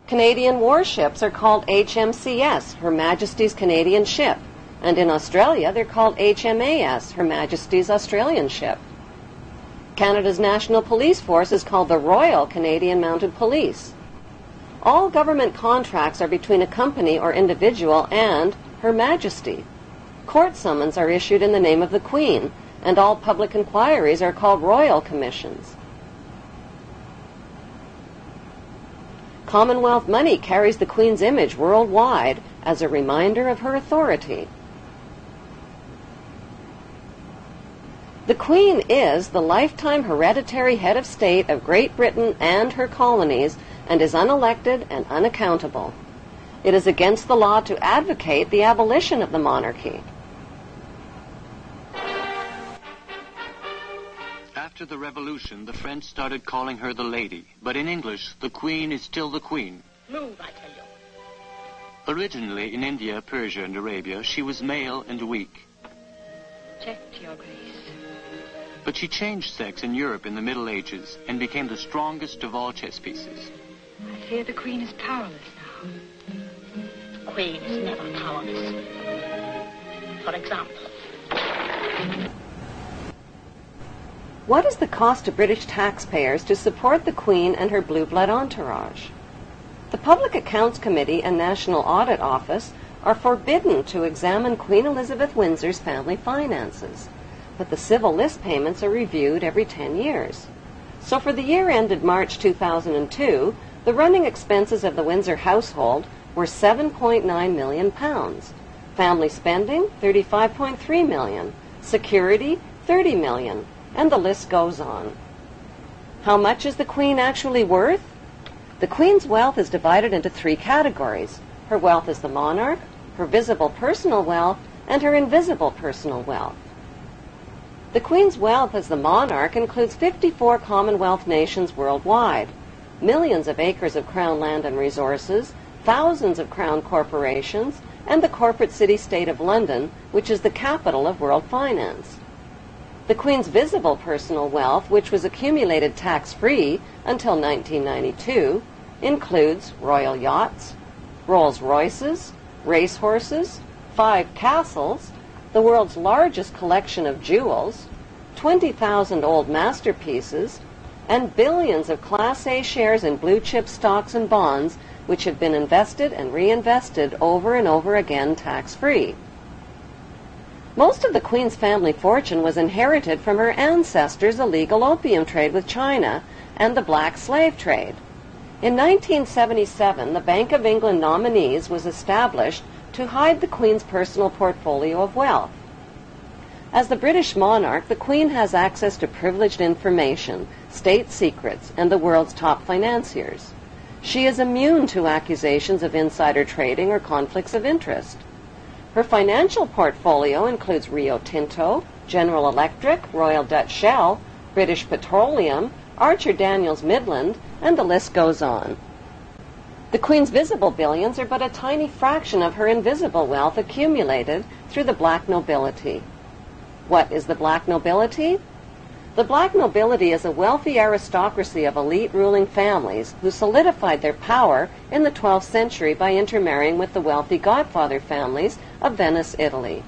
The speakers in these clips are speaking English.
Canadian warships are called HMCS, Her Majesty's Canadian Ship, and in Australia they're called HMAS, Her Majesty's Australian Ship. Canada's National Police Force is called the Royal Canadian Mounted Police. All government contracts are between a company or individual and Her Majesty. Court summons are issued in the name of the Queen, and all public inquiries are called royal commissions. Commonwealth money carries the Queen's image worldwide as a reminder of her authority. The Queen is the lifetime hereditary head of state of Great Britain and her colonies and is unelected and unaccountable. It is against the law to advocate the abolition of the monarchy. After the Revolution, the French started calling her the Lady, but in English, the Queen is still the Queen. Move, I tell you. Originally, in India, Persia, and Arabia, she was male and weak. Check, Your Grace. But she changed sex in Europe in the Middle Ages and became the strongest of all chess pieces. I fear the Queen is powerless now. The Queen is never powerless. For example... What is the cost to British taxpayers to support the Queen and her blue blood entourage? The Public Accounts Committee and National Audit Office are forbidden to examine Queen Elizabeth Windsor's family finances, but the civil list payments are reviewed every 10 years. So for the year ended March 2002, the running expenses of the Windsor household were £7.9 million. Family spending, £35.3 million. Security, $30 million. And the list goes on. How much is the Queen actually worth? The Queen's wealth is divided into 3 categories. Her wealth as the monarch, her visible personal wealth, and her invisible personal wealth. The Queen's wealth as the monarch includes 54 Commonwealth nations worldwide, millions of acres of Crown land and resources, thousands of Crown corporations, and the corporate city-state of London, which is the capital of world finance. The Queen's visible personal wealth, which was accumulated tax-free until 1992, includes royal yachts, Rolls-Royces, racehorses, 5 castles, the world's largest collection of jewels, 20,000 old masterpieces, and billions of Class A shares in blue-chip stocks and bonds, which have been invested and reinvested over and over again tax-free. Most of the Queen's family fortune was inherited from her ancestors' illegal opium trade with China and the black slave trade. In 1977, the Bank of England Nominees was established to hide the Queen's personal portfolio of wealth. As the British monarch, the Queen has access to privileged information, state secrets, and the world's top financiers. She is immune to accusations of insider trading or conflicts of interest. Her financial portfolio includes Rio Tinto, General Electric, Royal Dutch Shell, British Petroleum, Archer Daniels Midland, and the list goes on. The Queen's visible billions are but a tiny fraction of her invisible wealth accumulated through the black nobility. What is the black nobility? The black nobility is a wealthy aristocracy of elite ruling families who solidified their power in the 12th century by intermarrying with the wealthy godfather families of Venice, Italy.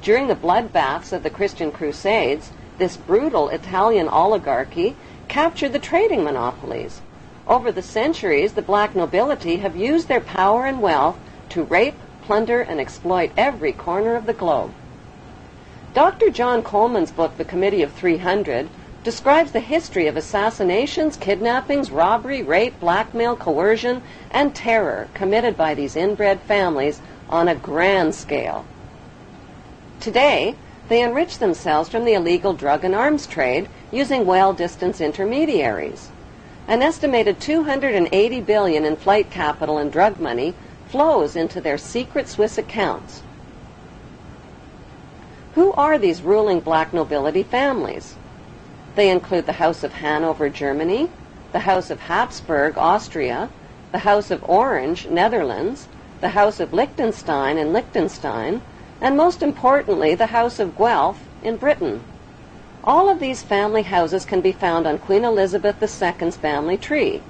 During the bloodbaths of the Christian Crusades, this brutal Italian oligarchy captured the trading monopolies. Over the centuries, the black nobility have used their power and wealth to rape, plunder, and exploit every corner of the globe. Dr. John Coleman's book, The Committee of 300, describes the history of assassinations, kidnappings, robbery, rape, blackmail, coercion, and terror committed by these inbred families on a grand scale. Today, they enrich themselves from the illegal drug and arms trade using whale-distance intermediaries. An estimated $280 billion in flight capital and drug money flows into their secret Swiss accounts. Who are these ruling black nobility families? They include the House of Hanover, Germany, the House of Habsburg, Austria, the House of Orange, Netherlands, the House of Liechtenstein in Liechtenstein, and most importantly, the House of Guelph in Britain. All of these family houses can be found on Queen Elizabeth II's family tree.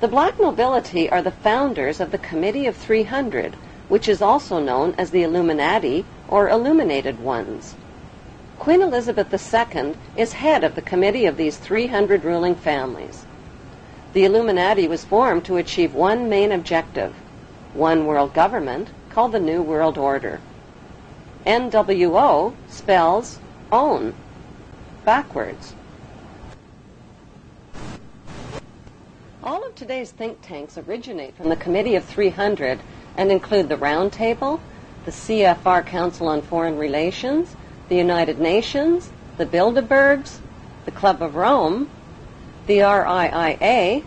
The black nobility are the founders of the Committee of 300, which is also known as the Illuminati or Illuminated Ones. Queen Elizabeth II is head of the committee of these 300 ruling families. The Illuminati was formed to achieve one main objective, one world government called the New World Order. NWO spells own, backwards. All of today's think tanks originate from the Committee of 300 and include the Round Table, the CFR Council on Foreign Relations, the United Nations, the Bilderbergs, the Club of Rome, the RIIA,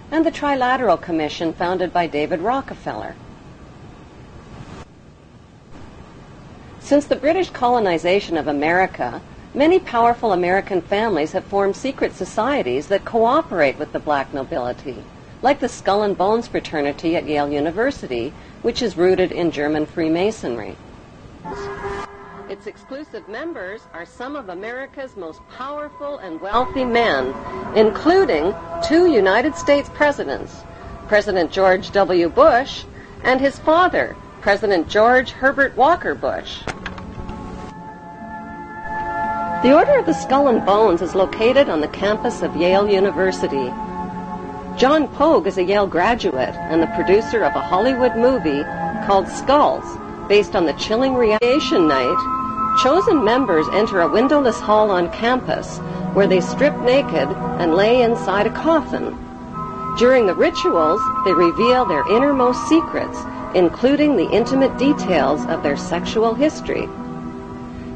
and the Trilateral Commission founded by David Rockefeller. Since the British colonization of America, many powerful American families have formed secret societies that cooperate with the black nobility, like the Skull and Bones fraternity at Yale University, which is rooted in German Freemasonry. Its exclusive members are some of America's most powerful and wealthy men, including 2 United States presidents, President George W. Bush and his father, President George Herbert Walker Bush. The Order of the Skull and Bones is located on the campus of Yale University. John Pogue is a Yale graduate and the producer of a Hollywood movie called Skulls, based on the chilling radiation night. Chosen members enter a windowless hall on campus where they strip naked and lay inside a coffin. During the rituals, they reveal their innermost secrets, including the intimate details of their sexual history.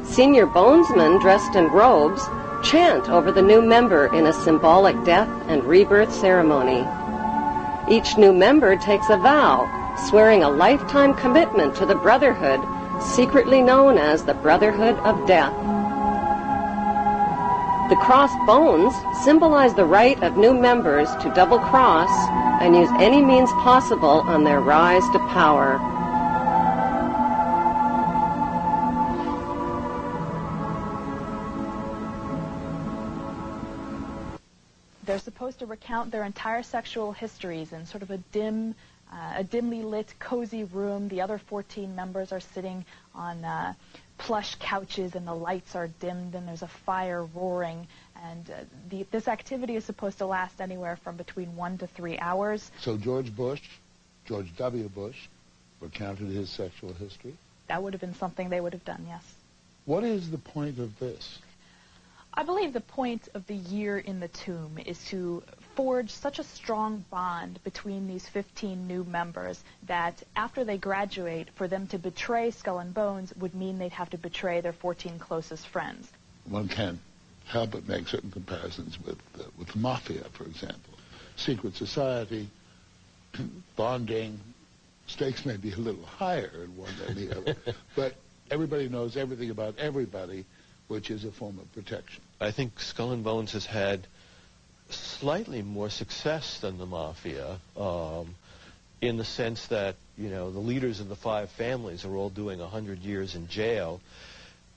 Senior bonesmen dressed in robes chant over the new member in a symbolic death and rebirth ceremony. Each new member takes a vow, swearing a lifetime commitment to the brotherhood, secretly known as the Brotherhood of Death. The crossed bones symbolize the right of new members to double-cross and use any means possible on their rise to power. They're supposed to recount their entire sexual histories in sort of a dimly lit, cozy room. The other 14 members are sitting on plush couches, and the lights are dimmed, and there's a fire roaring. And this activity is supposed to last anywhere from between 1 to 3 hours. So George W. Bush, recounted his sexual history? That would have been something they would have done, yes. What is the point of this? I believe the point of the year in the tomb is to forge such a strong bond between these 15 new members that after they graduate, for them to betray Skull and Bones would mean they'd have to betray their 14 closest friends. One can't help but make certain comparisons with the mafia, for example. Secret society, bonding, stakes may be a little higher in one than the other, but everybody knows everything about everybody, which is a form of protection. I think Skull and Bones has had slightly more success than the mafia, in the sense that, you know, the leaders of the 5 families are all doing 100 years in jail,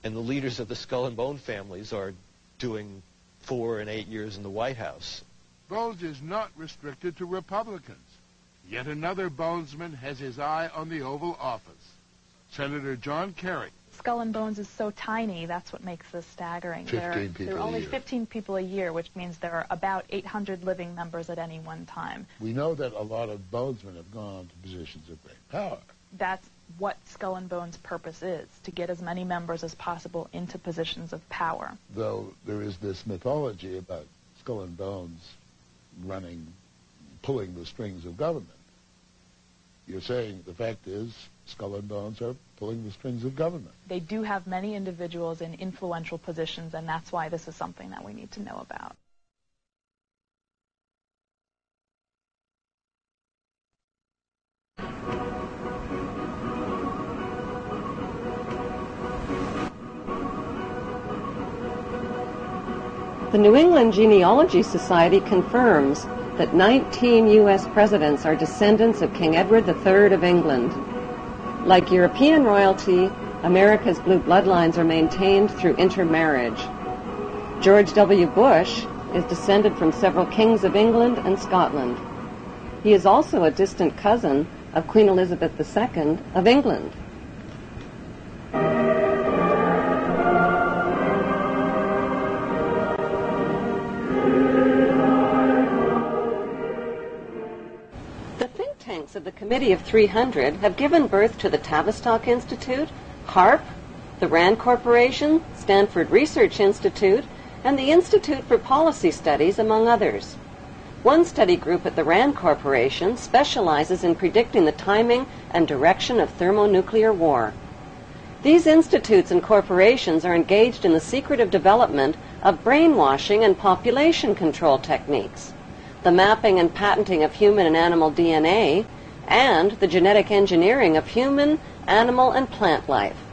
and the leaders of the Skull and Bone families are doing 4 and 8 years in the White House. Bones is not restricted to Republicans. Yet another Bonesman has his eye on the Oval Office. Senator John Kerry. Skull and Bones is so tiny, that's what makes this staggering. 15 people there are only a year. 15 people a year, which means there are about 800 living members at any one time. We know that a lot of bonesmen have gone on to positions of great power. That's what Skull and Bones' purpose is, to get as many members as possible into positions of power. Though there is this mythology about Skull and Bones pulling the strings of government. You're saying the fact is Skull and Bones are pulling the strings of government. They do have many individuals in influential positions, and that's why this is something that we need to know about. The New England Genealogy Society confirms that 19 U.S. presidents are descendants of King Edward III of England. Like European royalty, America's blue bloodlines are maintained through intermarriage. George W. Bush is descended from several kings of England and Scotland. He is also a distant cousin of Queen Elizabeth II of England. The think tanks of the Committee of 300 have given birth to the Tavistock Institute, HARP, the RAND Corporation, Stanford Research Institute, and the Institute for Policy Studies, among others. One study group at the RAND Corporation specializes in predicting the timing and direction of thermonuclear war. These institutes and corporations are engaged in the secretive development of brainwashing and population control techniques, the mapping and patenting of human and animal DNA, and the genetic engineering of human, animal, and plant life.